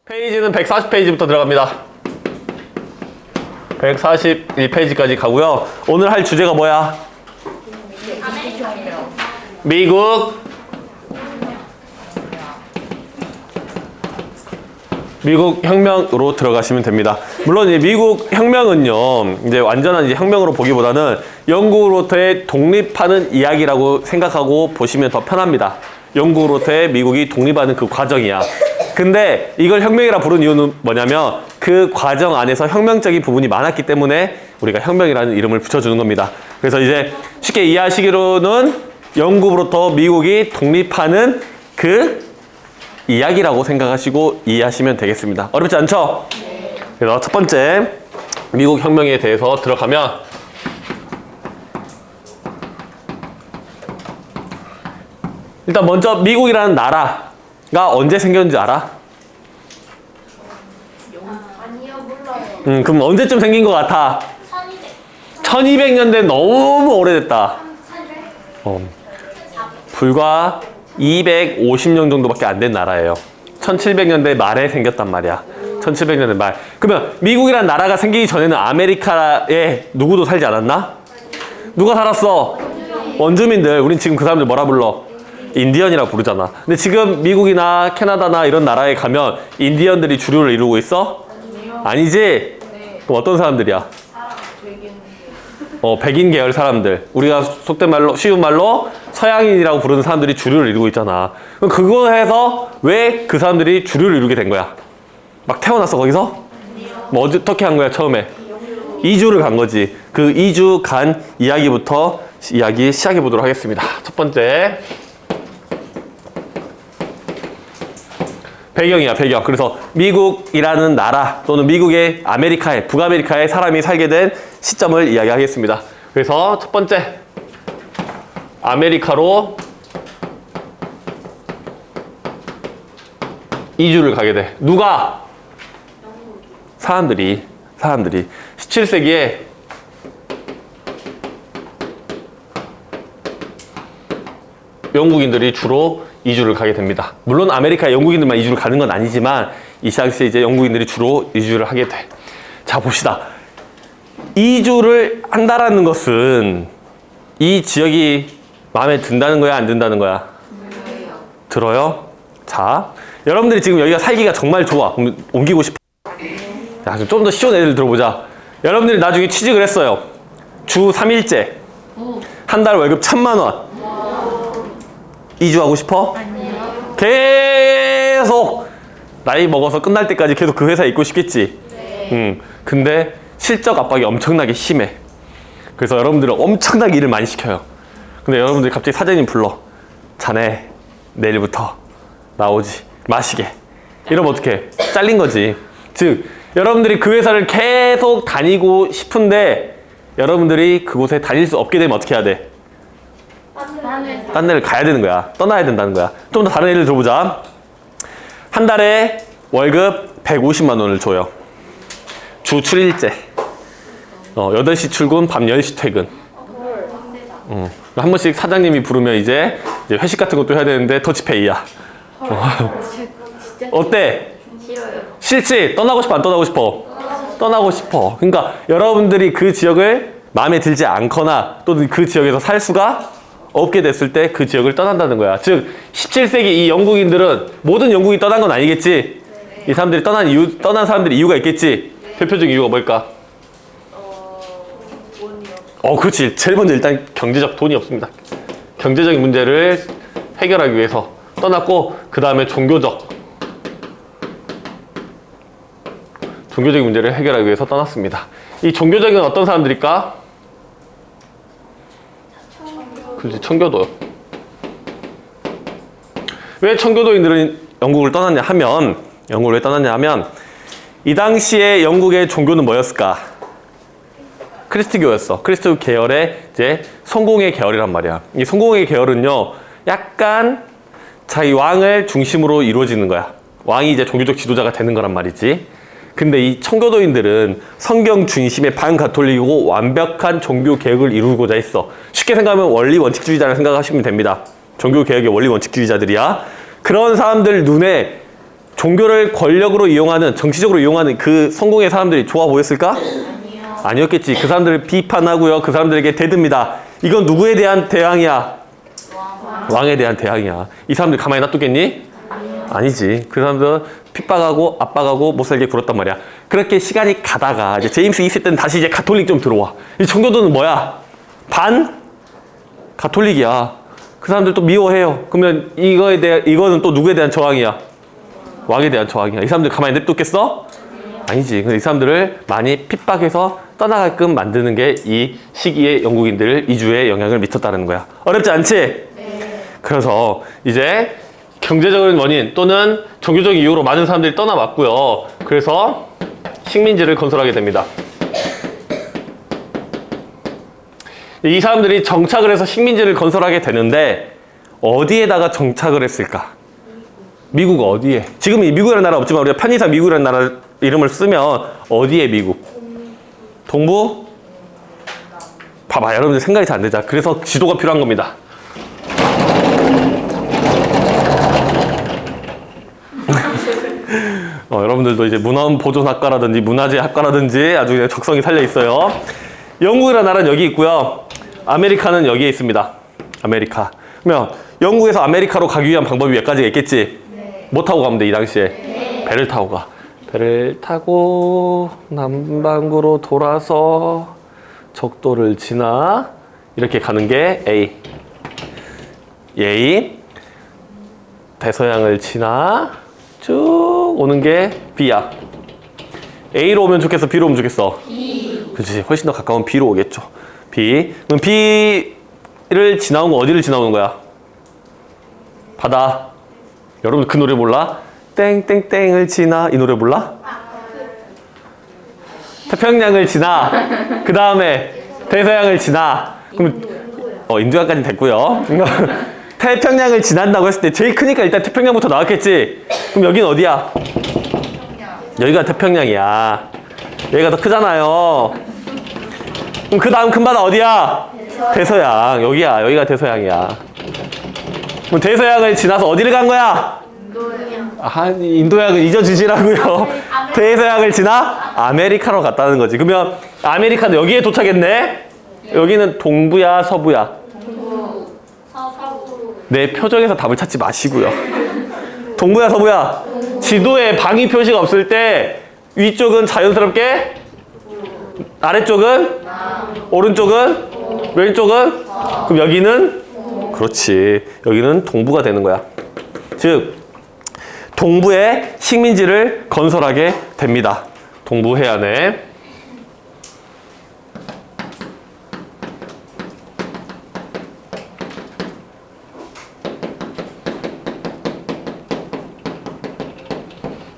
페이지는 140페이지부터 들어갑니다. 141페이지까지 가고요. 오늘 할 주제가 뭐야? 미국 혁명으로 들어가시면 됩니다. 물론 이 미국 혁명은요, 이제 완전한 혁명으로 보기보다는 영국으로부터의 독립하는 이야기라고 생각하고 보시면 더 편합니다. 영국으로부터의 미국이 독립하는 그 과정이야. 근데 이걸 혁명이라 부른 이유는 뭐냐면 그 과정 안에서 혁명적인 부분이 많았기 때문에 우리가 혁명이라는 이름을 붙여주는 겁니다. 그래서 이제 쉽게 이해하시기로는 영국으로부터 미국이 독립하는 그 이야기라고 생각하시고 이해하시면 되겠습니다. 어렵지 않죠? 그래서 첫 번째 미국 혁명에 대해서 들어가면 일단 먼저 미국이라는 나라가 언제 생겼는지 알아? 아니요, 몰라요. 그럼 언제쯤 생긴 것 같아? 1200년대 너무 오래됐다. 불과 250년 정도밖에 안 된 나라예요. 1700년대 말에 생겼단 말이야. 1700년대 말. 그러면 미국이란 나라가 생기기 전에는 아메리카에 누구도 살지 않았나? 누가 살았어? 원주민들. 우린 지금 그 사람들 뭐라 불러? 인디언이라고 부르잖아. 근데 지금 미국이나 캐나다나 이런 나라에 가면 인디언들이 주류를 이루고 있어? 아니지? 그럼 어떤 사람들이야? 백인 계열 사람들. 우리가 속된 말로, 쉬운 말로 서양인이라고 부르는 사람들이 주류를 이루고 있잖아. 그럼 그거에서 왜 그 사람들이 주류를 이루게 된 거야? 막 태어났어, 거기서? 뭐 어떻게 한 거야, 처음에? 이주를 간 거지. 그 이주 간 이야기부터 이야기 시작해 보도록 하겠습니다. 첫 번째. 배경이야, 배경. 그래서 미국이라는 나라 또는 미국의 아메리카에, 북아메리카에 사람이 살게 된 시점을 이야기하겠습니다. 그래서 첫 번째, 아메리카로 이주를 가게 돼. 누가? 사람들이 17세기에 영국인들이 주로 이주를 가게 됩니다. 물론 아메리카에 영국인들만 이주를 가는 건 아니지만 이 당시에 이제 영국인들이 주로 이주를 하게 돼. 자, 봅시다. 이주를 한다라는 것은 이 지역이 마음에 든다는 거야, 안 든다는 거야? 들어요? 자, 여러분들이 지금 여기가 살기가 정말 좋아. 옮기고 싶어. 자, 좀 더 쉬운 예를 들어보자. 여러분들이 나중에 취직을 했어요. 주 3일째. 한 달 월급 1000만 원. 이주하고 싶어? 아니요. 계속 나이 먹어서 끝날 때까지 계속 그 회사에 있고 싶겠지? 네. 근데 실적 압박이 엄청나게 심해. 그래서 여러분들은 엄청나게 일을 많이 시켜요. 근데 여러분들이 갑자기 사장님 불러. 자네 내일부터 나오지 마시게. 이러면 어떡해? 잘린 거지. 즉 여러분들이 그 회사를 계속 다니고 싶은데 여러분들이 그곳에 다닐 수 없게 되면 어떻게 해야 돼? 딴 데를 가야 되는 거야. 떠나야 된다는 거야. 좀 더 다른 예를 들어보자. 한 달에 월급 150만 원을 줘요. 주 7일째. 8시 출근, 밤 10시 퇴근. 한 번씩 사장님이 부르면 이제 회식 같은 것도 해야 되는데 더치페이야. 어때? 싫어요. 싫지? 떠나고 싶어, 안 떠나고 싶어? 떠나고 싶어. 그러니까 여러분들이 그 지역을 마음에 들지 않거나 또는 그 지역에서 살 수가 없게 됐을 때 그 지역을 떠난다는 거야. 즉 17세기 이 영국인들은 모든 영국이 떠난 건 아니겠지? 이 사람들이 떠난 사람들이 이유가 있겠지? 대표적인 이유가 뭘까? 돈이요. 그렇지. 제일 먼저 일단 경제적 돈이 없습니다. 경제적인 문제를 해결하기 위해서 떠났고 그 다음에 종교적인 문제를 해결하기 위해서 떠났습니다. 이 종교적인 어떤 사람들일까? 그렇지, 청교도. 왜 청교도인들은 영국을 떠났냐 하면 이 당시에 영국의 종교는 뭐였을까? 크리스트교였어. 크리스트 계열의 이제 성공의 계열이란 말이야. 이 성공의 계열은요, 약간 자기 왕을 중심으로 이루어지는 거야. 왕이 이제 종교적 지도자가 되는 거란 말이지. 근데 이 청교도인들은 성경 중심의 반가톨릭이고 완벽한 종교 개혁을 이루고자 했어. 쉽게 생각하면 원리 원칙주의자를 생각하시면 됩니다. 종교 개혁의 원리 원칙주의자들이야. 그런 사람들 눈에 종교를 권력으로 이용하는, 정치적으로 이용하는 그 성공의 사람들이 좋아 보였을까? 아니요. 아니었겠지. 그 사람들을 비판하고요. 그 사람들에게 대듭니다. 이건 누구에 대한 대항이야? 왕에 대한 대항이야. 이 사람들 가만히 놔두겠니? 아니지. 그 사람들은 핍박하고 압박하고 못 살게 굴었단 말이야. 그렇게 시간이 가다가 이제 제임스 2세 때는 다시 이제 가톨릭 좀 들어와. 이 청교도는 뭐야? 반 가톨릭이야. 그 사람들 또 미워해요. 그러면 이거는 또 누구에 대한 저항이야? 왕에 대한 저항이야. 이 사람들 가만히 냅뒀겠어? 아니지. 근데 이 사람들을 많이 핍박해서 떠나가게끔 만드는 게 이 시기의 영국인들 이주에 영향을 미쳤다는 거야. 어렵지 않지? 그래서 이제 경제적인 원인 또는 종교적인 이유로 많은 사람들이 떠나왔고요. 그래서 식민지를 건설하게 됩니다. 이 사람들이 정착을 해서 식민지를 건설하게 되는데 어디에다가 정착을 했을까? 미국 어디에? 지금 이 미국이라는 나라 없지만 우리가 편의상 미국이라는 나라 이름을 쓰면 어디에 미국? 동부? 봐봐, 여러분들 생각이 잘 안 되죠. 그래서 지도가 필요한 겁니다. 여러분들도 이제 문화보존학과라든지 문화재학과라든지 아주 그냥 적성이 살려 있어요. 영국이라는 나라는 여기 있고요. 아메리카는 여기에 있습니다. 아메리카. 그러면 영국에서 아메리카로 가기 위한 방법이 몇 가지가 있겠지? 뭐 타고 가면 돼, 이 당시에? 배를 타고 가. 배를 타고 남반구로 돌아서 적도를 지나 이렇게 가는 게 A. A. 대서양을 지나 쭉 오는 게 B야. A로 오면 좋겠어? B로 오면 좋겠어? B. 그렇지. 훨씬 더 가까운 B로 오겠죠. B. 그럼 B를 지나온 거 어디를 지나오는 거야? 바다. 여러분 그 노래 몰라? 땡땡땡을 지나 이 노래 몰라? 태평양을 지나 그 다음에 대서양을 지나 그럼 인도양까지 됐고요. 태평양을 지난다고 했을 때 제일 크니까 일단 태평양부터 나왔겠지. 그럼 여긴 어디야? 여기가 태평양이야. 여기가 더 크잖아요. 그럼 그 다음 큰 바다 어디야? 대서양. 여기야. 여기가 대서양이야. 그럼 대서양을 지나서 어디를 간 거야? 인도양은 잊어주시라고요. 대서양을 지나 아메리카로 갔다는 거지. 그러면 아메리카는 여기에 도착했네. 여기는 동부야, 서부야? 내 표정에서 답을 찾지 마시고요. 동부야, 서부야? 지도에 방위 표시가 없을 때 위쪽은 자연스럽게, 아래쪽은, 오른쪽은, 왼쪽은. 그럼 여기는, 그렇지. 여기는 동부가 되는 거야. 즉 동부에 식민지를 건설하게 됩니다. 동부 해안에.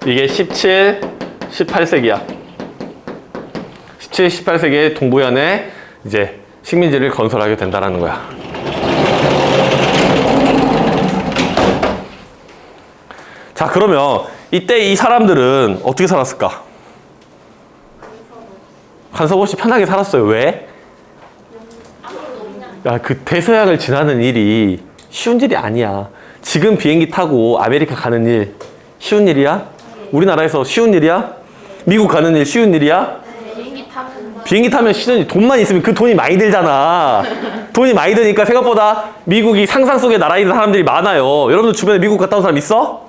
이게 17, 18세기야. 17, 18세기에 동부 해안에 이제 식민지를 건설하게 된다는 거야. 자, 그러면 이때 이 사람들은 어떻게 살았을까? 간섭 없이 편하게 살았어요. 왜? 야, 그 대서양을 지나는 일이 쉬운 일이 아니야. 지금 비행기 타고 아메리카 가는 일 쉬운 일이야? 우리나라에서 쉬운 일이야? 미국 가는 일 쉬운 일이야? 비행기 타면 쉬운 일. 돈만 있으면 그 돈이 많이 들잖아. 돈이 많이 드니까 생각보다 미국이 상상 속의 나라인 사람들이 많아요. 여러분들 주변에 미국 갔다 온 사람 있어?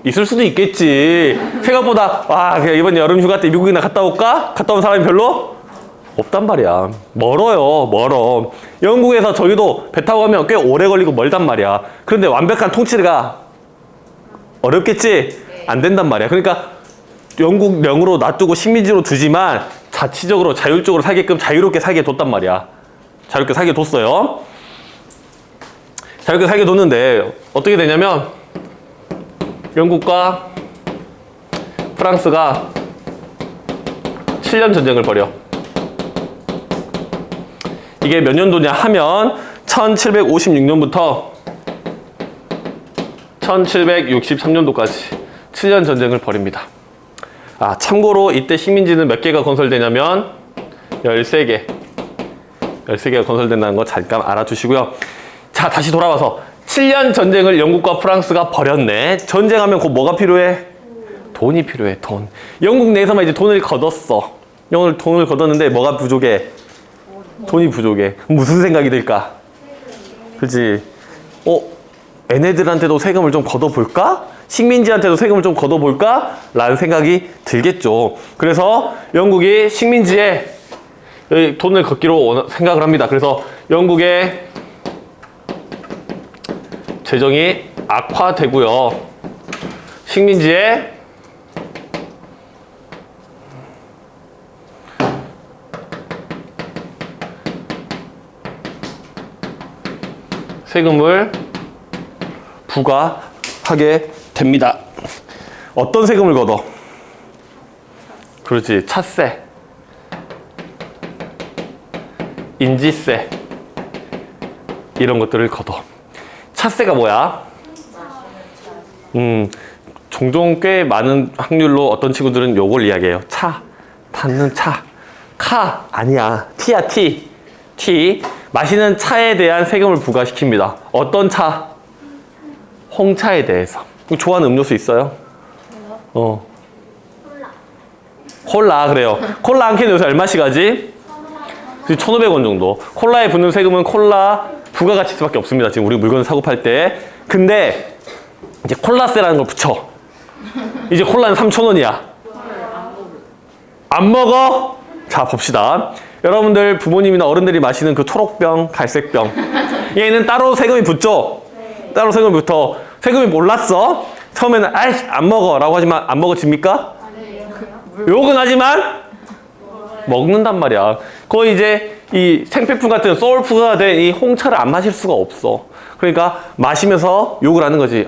있을 수도 있겠지. 생각보다 그냥 이번 여름 휴가 때 미국이나 갔다 올까? 갔다 온 사람이 별로 없단 말이야. 멀어요. 멀어. 영국에서 저기도 배 타고 가면 꽤 오래 걸리고 멀단 말이야. 그런데 완벽한 통치가 어렵겠지? 안 된단 말이야. 그러니까 영국령으로 놔두고 식민지로 두지만 자치적으로 자율적으로 살게끔 자유롭게 살게 뒀단 말이야. 자유롭게 살게 뒀어요. 자유롭게 살게 뒀는데 어떻게 되냐면 영국과 프랑스가 7년 전쟁을 벌여. 이게 몇 년도냐 하면 1756년부터 1763년도까지 7년 전쟁을 벌입니다. 참고로 이때 식민지는 몇 개가 건설되냐면 13개. 13개가 건설된다는 거 잠깐 알아두시고요. 자, 다시 돌아와서 7년 전쟁을 영국과 프랑스가 벌였네. 전쟁하면 곧 뭐가 필요해? 돈이 필요해, 돈. 영국 내에서만 이제 돈을 걷었어. 돈을 걷었는데 뭐가 부족해? 돈이 부족해. 무슨 생각이 들까? 그치? 얘네들한테도 세금을 좀 걷어볼까? 식민지한테도 세금을 좀 걷어볼까? 라는 생각이 들겠죠. 그래서 영국이 식민지에 돈을 걷기로 생각을 합니다. 그래서 영국의 재정이 악화되고요. 식민지에 세금을 부과하게 됩니다. 어떤 세금을 걷어? 그렇지, 차세, 인지세 이런 것들을 걷어. 차세가 뭐야? 종종 꽤 많은 확률로 어떤 친구들은 요걸 이야기해요. 차, 타는 차. 카 아니야. 티야, 티. 티. 마시는 차에 대한 세금을 부과시킵니다. 어떤 차? 홍차에 대해서. 좋아하는 음료수 있어요? 콜라, 그래요. 콜라 한 캔에 요새 얼마씩 하지? 1,500원 정도. 콜라에 붙는 세금은 콜라 부가가치세밖에 없습니다. 지금 우리 물건 사고 팔 때. 근데 이제 콜라세라는 걸 붙여. 이제 콜라는 3,000원이야. 안 먹어? 자, 봅시다. 여러분들 부모님이나 어른들이 마시는 그 초록병, 갈색병. 얘는 따로 세금이 붙죠? 따로 세금이 붙어. 세금이 몰랐어? 처음에는 아이 안 먹어 라고 하지만 안 먹어집니까? 욕은 하지만 먹는단 말이야. 거의 이제 이 생필품 같은 소울푸드가 된 이 홍차를 안 마실 수가 없어. 그러니까 마시면서 욕을 하는 거지.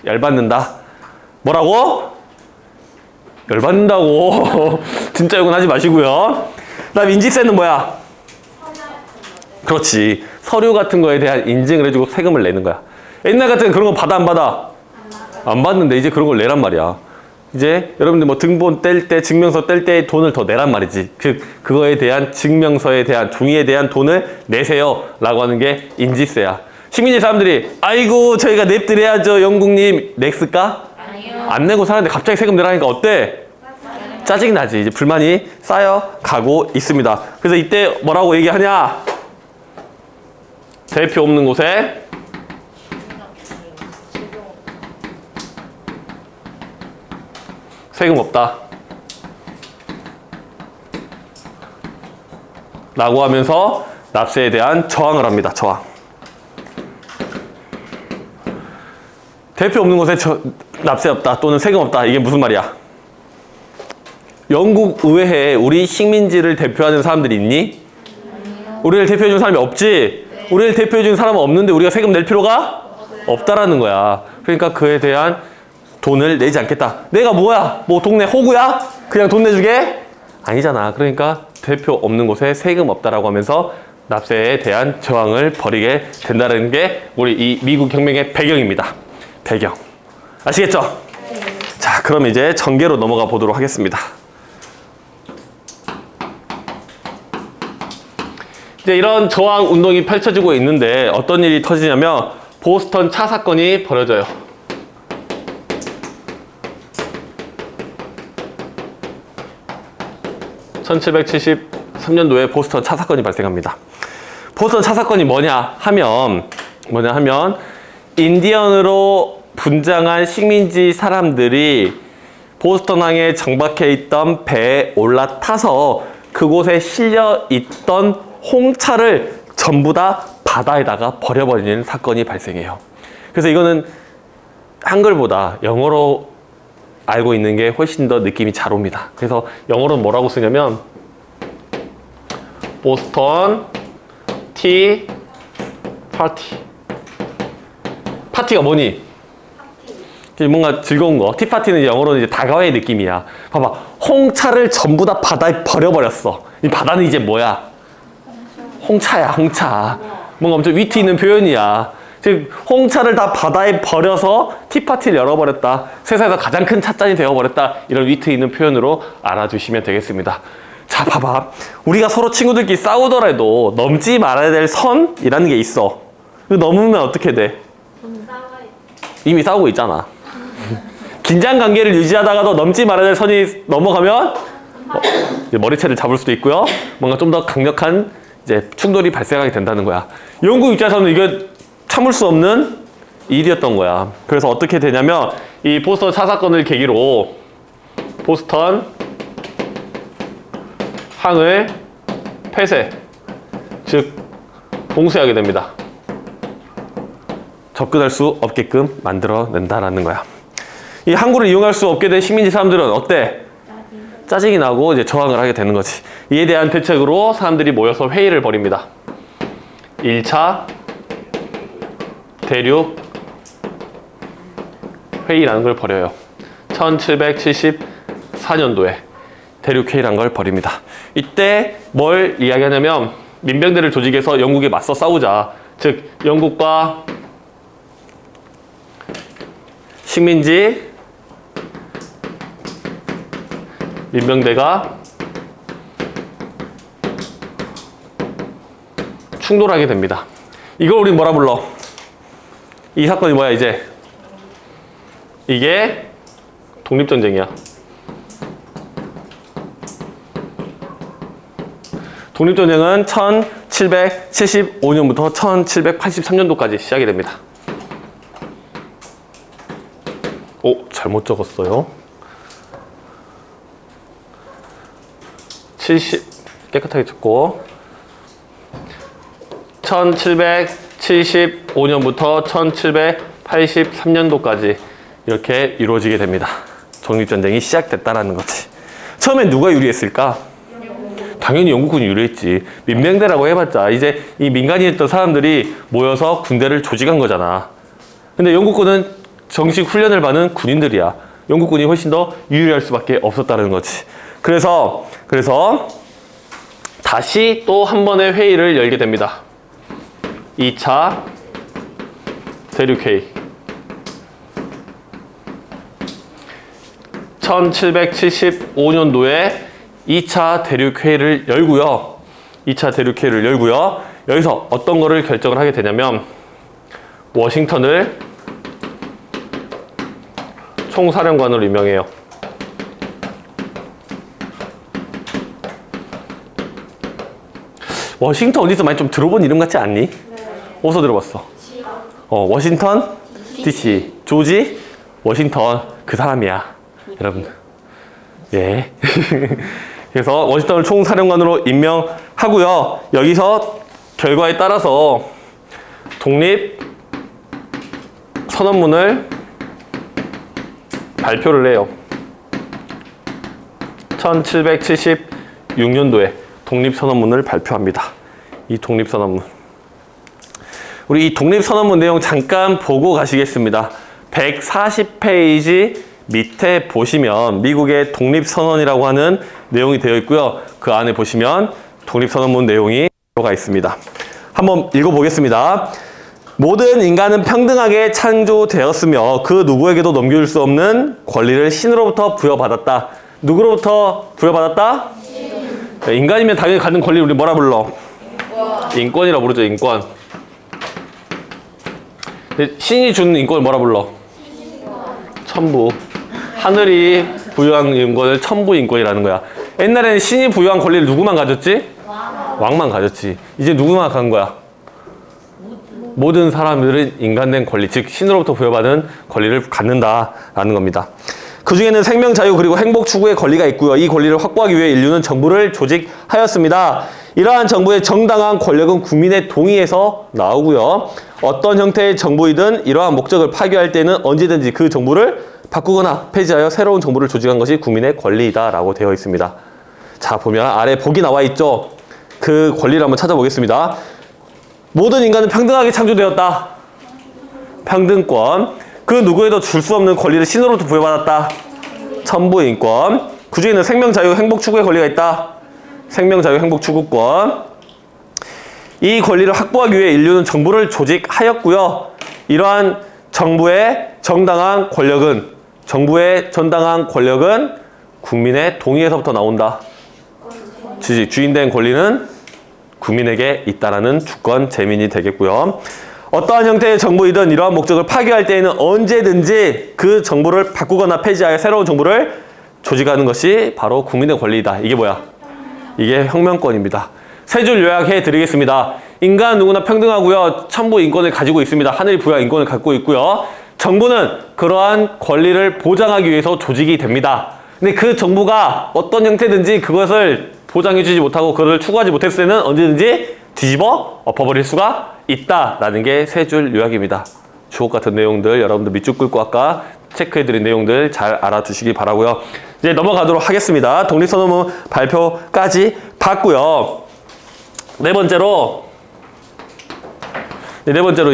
열받는다. 뭐라고? 열받는다고. 진짜 욕은 하지 마시고요. 그다음 인지세는 뭐야? 그렇지. 서류 같은 거에 대한 인증을 해주고 세금을 내는 거야. 옛날 같은 그런 거 받아 안 받아? 안 받는데 이제 그런 걸 내란 말이야. 이제 여러분들 뭐 등본 뗄 때, 증명서 뗄 때 돈을 더 내란 말이지. 그거에 대한 증명서에 대한 종이에 대한 돈을 내세요 라고 하는 게 인지세야. 식민지 사람들이 아이고 저희가 냅드려야죠 영국님 냈을까? 아니요. 안 내고 살았는데 갑자기 세금 내라니까 어때? 짜증이 나지. 이제 불만이 쌓여가고 있습니다. 그래서 이때 뭐라고 얘기하냐? 대표 없는 곳에 세금 없다 라고 하면서 납세에 대한 저항을 합니다. 저항. 대표 없는 곳에 납세 없다 또는 세금 없다. 이게 무슨 말이야? 영국 의회에 우리 식민지를 대표하는 사람들이 있니? 우리를 대표해주는 사람이 없지? 우리를 대표해주는 사람은 없는데 우리가 세금 낼 필요가 없다라는 거야. 그러니까 그에 대한 돈을 내지 않겠다. 내가 뭐야? 뭐 동네 호구야? 그냥 돈 내주게? 아니잖아. 그러니까 대표 없는 곳에 세금 없다라고 하면서 납세에 대한 저항을 벌이게 된다는 게 우리 이 미국 혁명의 배경입니다. 배경. 아시겠죠? 자, 그럼 이제 전개로 넘어가 보도록 하겠습니다. 이제 이런 저항 운동이 펼쳐지고 있는데 어떤 일이 터지냐면 보스턴 차 사건이 벌어져요. (1773년도에) 보스턴 차 사건이 발생합니다. 보스턴 차 사건이 뭐냐 하면 인디언으로 분장한 식민지 사람들이 보스턴항에 정박해 있던 배에 올라타서 그곳에 실려 있던 홍차를 전부 다 바다에다가 버려버리는 사건이 발생해요. 그래서 이거는 한글보다 영어로 알고 있는 게 훨씬 더 느낌이 잘 옵니다. 그래서 영어로는 뭐라고 쓰냐면 보스턴 티 파티. 파티가 뭐니? 뭔가 즐거운 거. 티파티는 영어로는 이제 다가와의 느낌이야. 봐봐. 홍차를 전부 다 바다에 버려버렸어. 이 바다는 이제 뭐야? 홍차야, 홍차. 뭔가 엄청 위트 있는 표현이야. 즉, 홍차를 다 바다에 버려서 티파티를 열어버렸다. 세상에서 가장 큰 찻잔이 되어버렸다. 이런 위트 있는 표현으로 알아두시면 되겠습니다. 자, 봐봐. 우리가 서로 친구들끼리 싸우더라도 넘지 말아야 될 선이라는 게 있어. 넘으면 어떻게 돼? 이미 싸우고 있잖아. 긴장 관계를 유지하다가도 넘지 말아야 될 선이 넘어가면 이제 머리채를 잡을 수도 있고요. 뭔가 좀 더 강력한 이제 충돌이 발생하게 된다는 거야. 영국 입장에서는 이게 참을 수 없는 일이었던 거야. 그래서 어떻게 되냐면 이 보스턴 차 사건을 계기로 보스턴 항을 폐쇄, 즉 봉쇄하게 됩니다. 접근할 수 없게끔 만들어낸다라는 거야. 이 항구를 이용할 수 없게 된 식민지 사람들은 어때? 짜증이 나고 이제 저항을 하게 되는 거지. 이에 대한 대책으로 사람들이 모여서 회의를 벌입니다. 1차 대륙 회의라는 걸 벌여요. 1774년도에 대륙 회의라는 걸 벌입니다. 이때 뭘 이야기하냐면 민병대를 조직해서 영국에 맞서 싸우자. 즉 영국과 식민지 민병대가 충돌하게 됩니다. 이걸 우리 뭐라 불러? 이 사건이 뭐야 이제? 이게 독립전쟁이야. 독립전쟁은 1775년부터 1783년도까지 시작이 됩니다. 오, 잘못 적었어요. 깨끗하게 적고 1775년부터 1783년도까지 이렇게 이루어지게 됩니다. 독립전쟁이 시작됐다라는 거지. 처음엔 누가 유리했을까? 당연히 영국군이 유리했지. 민병대라고 해봤자 이제 이 민간이었던 사람들이 모여서 군대를 조직한 거잖아. 근데 영국군은 정식 훈련을 받은 군인들이야. 영국군이 훨씬 더 유리할 수밖에 없었다는 거지. 그래서 다시 또 한 번의 회의를 열게 됩니다. 2차 대륙회의. 1775년도에 2차 대륙회의를 열고요. 2차 대륙회의를 열고요. 여기서 어떤 거를 결정을 하게 되냐면 워싱턴을 총사령관으로 임명해요. 워싱턴 어디서 많이 좀 들어본 이름 같지 않니? 어디서 들어봤어? 워싱턴 DC. 조지 워싱턴 그 사람이야. 여러분. 예. 그래서 워싱턴을 총사령관으로 임명하고요. 여기서 결과에 따라서 독립 선언문을 발표를 해요. 1776년도에 독립선언문을 발표합니다. 이 독립선언문. 우리 이 독립선언문 내용 잠깐 보고 가시겠습니다. 140페이지 밑에 보시면 미국의 독립선언이라고 하는 내용이 되어 있고요. 그 안에 보시면 독립선언문 내용이 들어가 있습니다. 한번 읽어보겠습니다. 모든 인간은 평등하게 창조되었으며 그 누구에게도 넘겨줄 수 없는 권리를 신으로부터 부여받았다. 누구로부터 부여받았다? 인간이면 당연히 갖는 권리를 우리 뭐라 불러? 인권이라 부르죠. 인권. 근데 신이 주는 인권을 뭐라 불러? 천부. 하늘이 부여한 인권을 천부 인권이라는 거야. 옛날에는 신이 부여한 권리를 누구만 가졌지? 왕만 가졌지. 이제 누구만 갖는 거야? 모든 사람들은 인간된 권리, 즉 신으로부터 부여받은 권리를 갖는다라는 겁니다. 그 중에는 생명, 자유, 그리고 행복 추구의 권리가 있고요. 이 권리를 확보하기 위해 인류는 정부를 조직하였습니다. 이러한 정부의 정당한 권력은 국민의 동의에서 나오고요. 어떤 형태의 정부이든 이러한 목적을 파괴할 때는 언제든지 그 정부를 바꾸거나 폐지하여 새로운 정부를 조직한 것이 국민의 권리이다라고 되어 있습니다. 자, 보면 아래 복이 나와 있죠. 그 권리를 한번 찾아보겠습니다. 모든 인간은 평등하게 창조되었다. 평등권. 그 누구에도 줄 수 없는 권리를 신으로부터 부여받았다. 천부인권. 그 중에는 생명, 자유, 행복 추구의 권리가 있다. 생명, 자유, 행복 추구권. 이 권리를 확보하기 위해 인류는 정부를 조직하였고요. 이러한 정부의 정당한 권력은 국민의 동의에서부터 나온다. 주인된 권리는 국민에게 있다라는 주권 재민이 되겠고요. 어떠한 형태의 정보이든 이러한 목적을 파괴할 때에는 언제든지 그 정보를 바꾸거나 폐지하여 새로운 정보를 조직하는 것이 바로 국민의 권리이다. 이게 뭐야? 이게 혁명권입니다. 세 줄 요약해 드리겠습니다. 인간 누구나 평등하고요. 천부 인권을 가지고 있습니다. 하늘이 부여한 인권을 갖고 있고요. 정부는 그러한 권리를 보장하기 위해서 조직이 됩니다. 근데 그 정부가 어떤 형태든지 그것을 보장해주지 못하고 그것을 추구하지 못했을 때는 언제든지 뒤집어 엎어버릴 수가 있다라는 게 세 줄 요약입니다. 주옥 같은 내용들 여러분들 밑줄 긋고 아까 체크해드린 내용들 잘 알아두시기 바라고요. 이제 넘어가도록 하겠습니다. 독립선언문 발표까지 봤고요. 네 번째로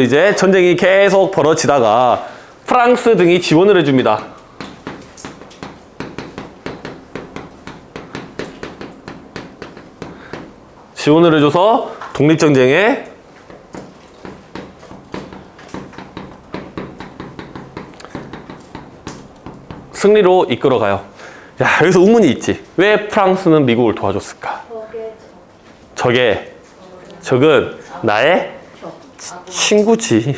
이제 전쟁이 계속 벌어지다가 프랑스 등이 지원을 해줍니다. 지원을 해줘서 독립전쟁에 승리로 이끌어가요. 야, 여기서 의문이 있지. 왜 프랑스는 미국을 도와줬을까? 적은 나의 친구지.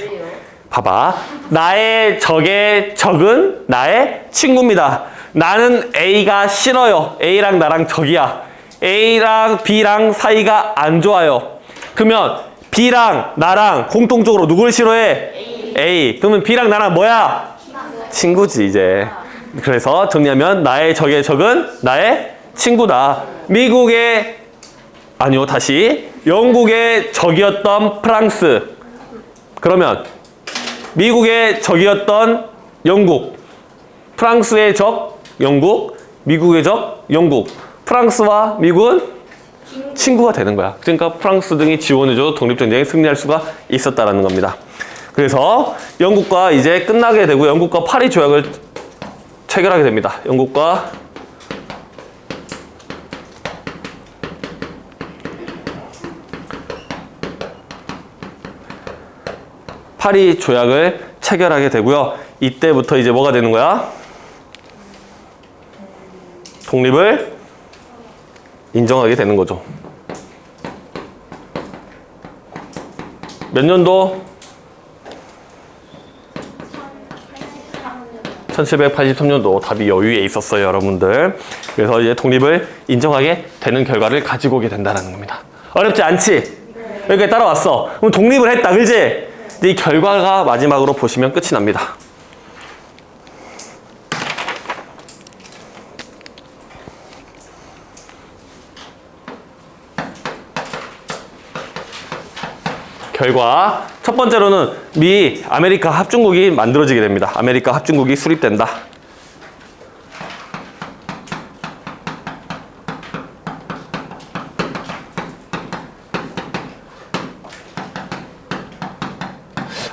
봐봐. 나의 적은 나의 친구입니다. 나는 A가 싫어요. A랑 나랑 적이야. A랑 B랑 사이가 안 좋아요. 그러면 B랑 나랑 공통적으로 누굴 싫어해? A. 그러면 B랑 나랑 뭐야? 친구지 이제. 그래서 정리하면 나의 적의 적은 나의 친구다. 영국의 적이었던 프랑스. 그러면 미국의 적이었던 영국. 프랑스의 적 영국, 미국의 적 영국. 프랑스와 미국은 친구가 되는 거야. 그러니까 프랑스 등이 지원해줘도 독립전쟁에 승리할 수가 있었다라는 겁니다. 그래서 영국과 이제 끝나게 되고 영국과 파리 조약을 체결하게 됩니다. 영국과 파리 조약을 체결하게 되고요. 이때부터 이제 뭐가 되는 거야? 독립을 인정하게 되는 거죠. 몇 년도? 1783년도 답이 여유에 있었어요, 여러분들. 그래서 이제 독립을 인정하게 되는 결과를 가지고 오게 된다는 겁니다. 어렵지 않지? 여기까지 따라왔어. 그럼 독립을 했다, 그지? 이 결과가 마지막으로 보시면 끝이 납니다. 결과 첫 번째로는 아메리카 합중국이 만들어지게 됩니다. 아메리카 합중국이 수립된다.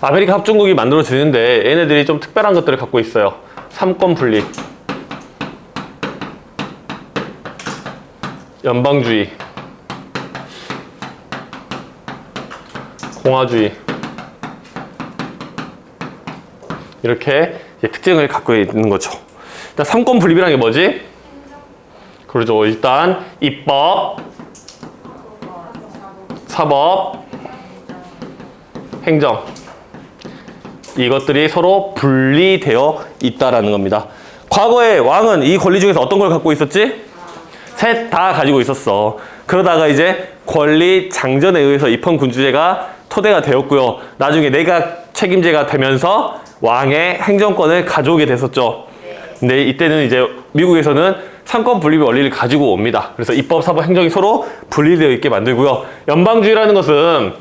아메리카 합중국이 만들어지는데 얘네들이 좀 특별한 것들을 갖고 있어요. 삼권 분립, 연방주의, 공화주의, 이렇게 특징을 갖고 있는 거죠. 일단 삼권 분립이라는 게 뭐지? 그러죠. 일단 입법, 사법, 행정, 이것들이 서로 분리되어 있다라는 겁니다. 과거에 왕은 이 권리 중에서 어떤 걸 갖고 있었지? 셋 다 가지고 있었어. 그러다가 이제 권리 장전에 의해서 입헌군주제가 토대가 되었고요. 나중에 내각 책임제가 되면서 왕의 행정권을 가져오게 됐었죠. 근데 이때는 이제 미국에서는 삼권 분립의 원리를 가지고 옵니다. 그래서 입법, 사법, 행정이 서로 분리되어 있게 만들고요. 연방주의라는 것은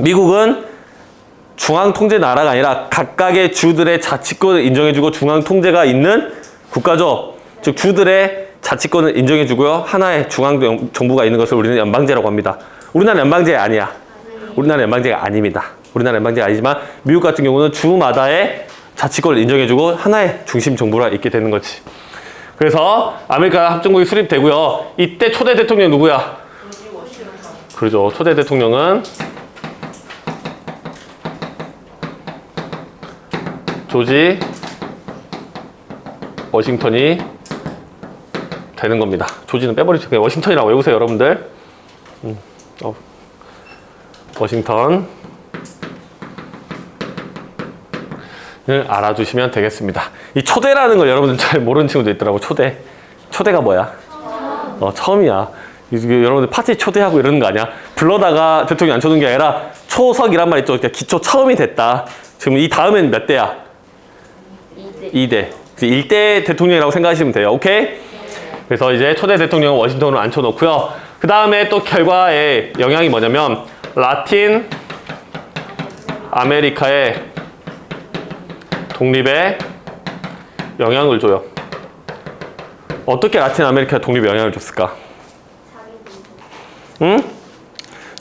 미국은 중앙 통제 나라가 아니라 각각의 주들의 자치권을 인정해주고 중앙 통제가 있는 국가죠. 즉 주들의 자치권을 인정해주고요. 하나의 중앙 정부가 있는 것을 우리는 연방제라고 합니다. 우리나라 연방제 아니야. 우리나라 연방제가 아닙니다. 우리나라 연방제가 아니지만 미국 같은 경우는 주마다의 자치권을 인정해주고 하나의 중심 정부가 있게 되는 거지. 그래서 아메리카 합중국이 수립되고요. 이때 초대 대통령 누구야? 그러죠. 초대 대통령은 조지 워싱턴이 되는 겁니다. 조지는 빼버리죠. 그냥 워싱턴이라고 외우세요, 여러분들. 워싱턴 알아두시면 되겠습니다. 이 초대라는 걸 여러분들 잘 모르는 친구도 있더라고. 초대가 뭐야? 처음이야. 여러분들 파티 초대하고 이러는 거 아니야? 불러다가 대통령 앉혀둔 게 아니라 초석이란 말 있죠. 그러니까 기초 처음이 됐다. 지금 이 다음엔 몇 대야? 2대. 1대 대통령이라고 생각하시면 돼요. 오케이? 그래서 이제 초대 대통령은 워싱턴으로 앉혀놓고요. 그 다음에 또 결과에 영향이 뭐냐면 라틴 아메리카의 독립에 영향을 줘요. 어떻게 라틴 아메리카 독립에 영향을 줬을까? 응?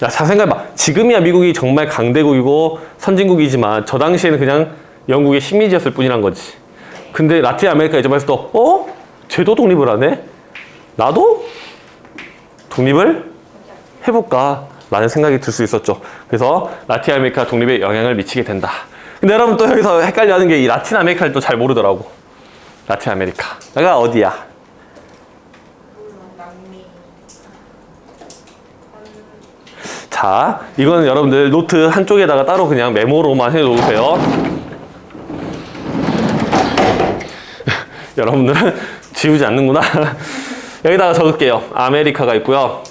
야, 잘 생각해봐. 지금이야 미국이 정말 강대국이고 선진국이지만 저 당시에는 그냥 영국의 식민지였을 뿐이란 거지. 근데 라틴 아메리카 이점에서도 쟤도 독립을 하네? 나도 독립을 해볼까? 라는 생각이 들 수 있었죠. 그래서 라틴 아메리카 독립에 영향을 미치게 된다. 근데 여러분 또 여기서 헷갈려 하는 게 이 라틴 아메리카를 또 잘 모르더라고. 라틴 아메리카가 어디야? 자, 이거는 여러분들 노트 한쪽에다가 따로 그냥 메모로만 해놓으세요. 여러분들은 지우지 않는구나. 여기다가 적을게요. 아메리카가 있고요.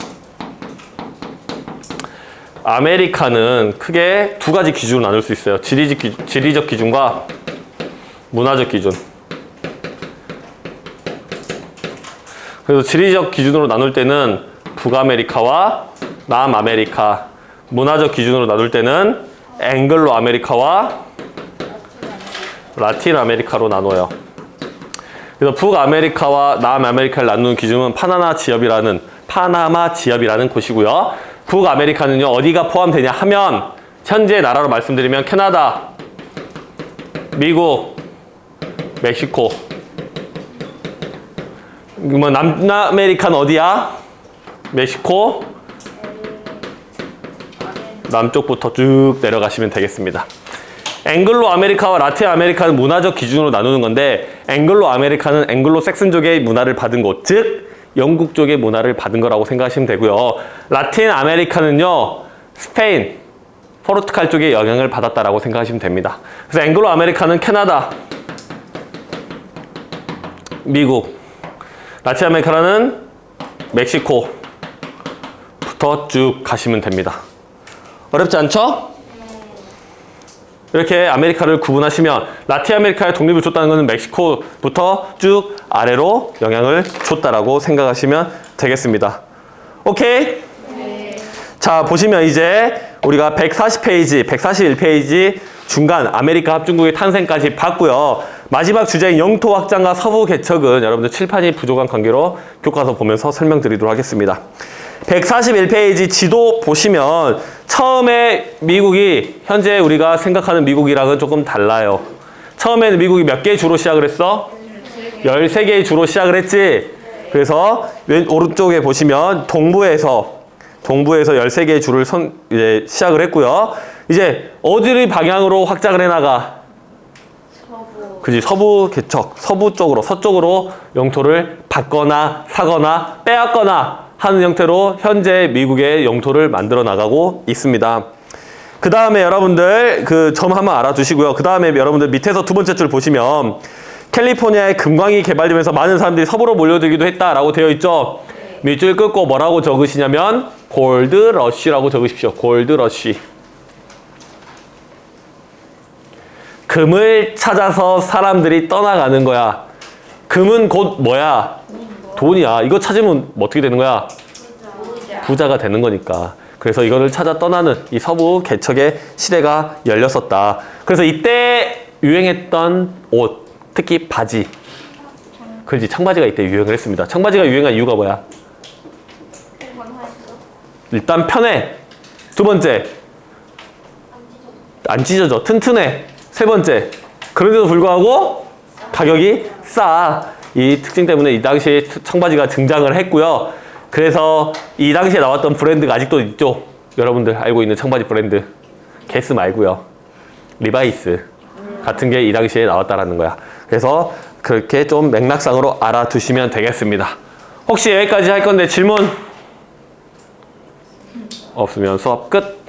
아메리카는 크게 두 가지 기준으로 나눌 수 있어요. 지리적 기준과 문화적 기준. 그래서 지리적 기준으로 나눌 때는 북아메리카와 남아메리카, 문화적 기준으로 나눌 때는 앵글로 아메리카와 라틴 아메리카로 나눠요. 그래서 북아메리카와 남아메리카를 나누는 기준은 파나마 지역이라는 곳이고요. 북아메리카는요, 어디가 포함되냐 하면 현재 나라로 말씀드리면 캐나다, 미국, 멕시코. 그러면 남아메리카는 어디야? 멕시코, 남쪽부터 쭉 내려가시면 되겠습니다. 앵글로 아메리카와 라틴 아메리카는 문화적 기준으로 나누는 건데, 앵글로 아메리카는 앵글로 섹슨족의 문화를 받은 곳, 즉 영국 쪽의 문화를 받은 거라고 생각하시면 되고요. 라틴 아메리카는요, 스페인, 포르투갈 쪽의 영향을 받았다라고 생각하시면 됩니다. 그래서 앵글로 아메리카는 캐나다, 미국, 라틴 아메리카는 멕시코부터 쭉 가시면 됩니다. 어렵지 않죠? 이렇게 아메리카를 구분하시면 라틴 아메리카에 독립을 줬다는 것은 멕시코부터 쭉 아래로 영향을 줬다라고 생각하시면 되겠습니다. 오케이? 네. 자, 보시면 이제 우리가 140페이지, 141페이지 중간 아메리카 합중국의 탄생까지 봤고요. 마지막 주제인 영토 확장과 서부 개척은 여러분들 칠판이 부족한 관계로 교과서 보면서 설명드리도록 하겠습니다. 141페이지 지도 보시면 처음에 미국이 현재 우리가 생각하는 미국이랑은 조금 달라요. 처음에는 미국이 몇 개 주로 시작을 했어? 13개의 주로 시작을 했지. 그래서 오른쪽에 보시면 동부에서 13개의 주를 이제 시작을 했고요. 이제 어디를 방향으로 확장을 해나가? 그지, 서부 개척, 서부 쪽으로, 서쪽으로 영토를 받거나 사거나 빼앗거나 하는 형태로 현재 미국의 영토를 만들어 나가고 있습니다. 그 다음에 여러분들 그 점 한번 알아두시고요. 그 다음에 여러분들 밑에서 두 번째 줄 보시면 캘리포니아에 금광이 개발되면서 많은 사람들이 서부로 몰려들기도 했다라고 되어 있죠. 밑줄 긋고 뭐라고 적으시냐면 골드 러쉬라고 적으십시오. 골드 러쉬. 금을 찾아서 사람들이 떠나가는 거야. 금은 곧 뭐야? 돈이야. 이거 찾으면 어떻게 되는 거야? 부자가 되는 거니까. 그래서 이거를 찾아 떠나는 이 서부 개척의 시대가 열렸었다. 그래서 이때 유행했던 옷, 특히 바지. 그렇지, 청바지가 이때 유행을 했습니다. 청바지가 유행한 이유가 뭐야? 일단 편해. 두 번째, 안 찢어져. 튼튼해. 세 번째, 그런데도 불구하고 가격이 싸. 이 특징 때문에 이 당시에 청바지가 등장을 했고요. 그래서 이 당시에 나왔던 브랜드가 아직도 있죠. 여러분들 알고 있는 청바지 브랜드. 게스 말고요. 리바이스 같은 게 이 당시에 나왔다라는 거야. 그래서 그렇게 좀 맥락상으로 알아두시면 되겠습니다. 혹시 여기까지 할 건데 질문 없으면 수업 끝.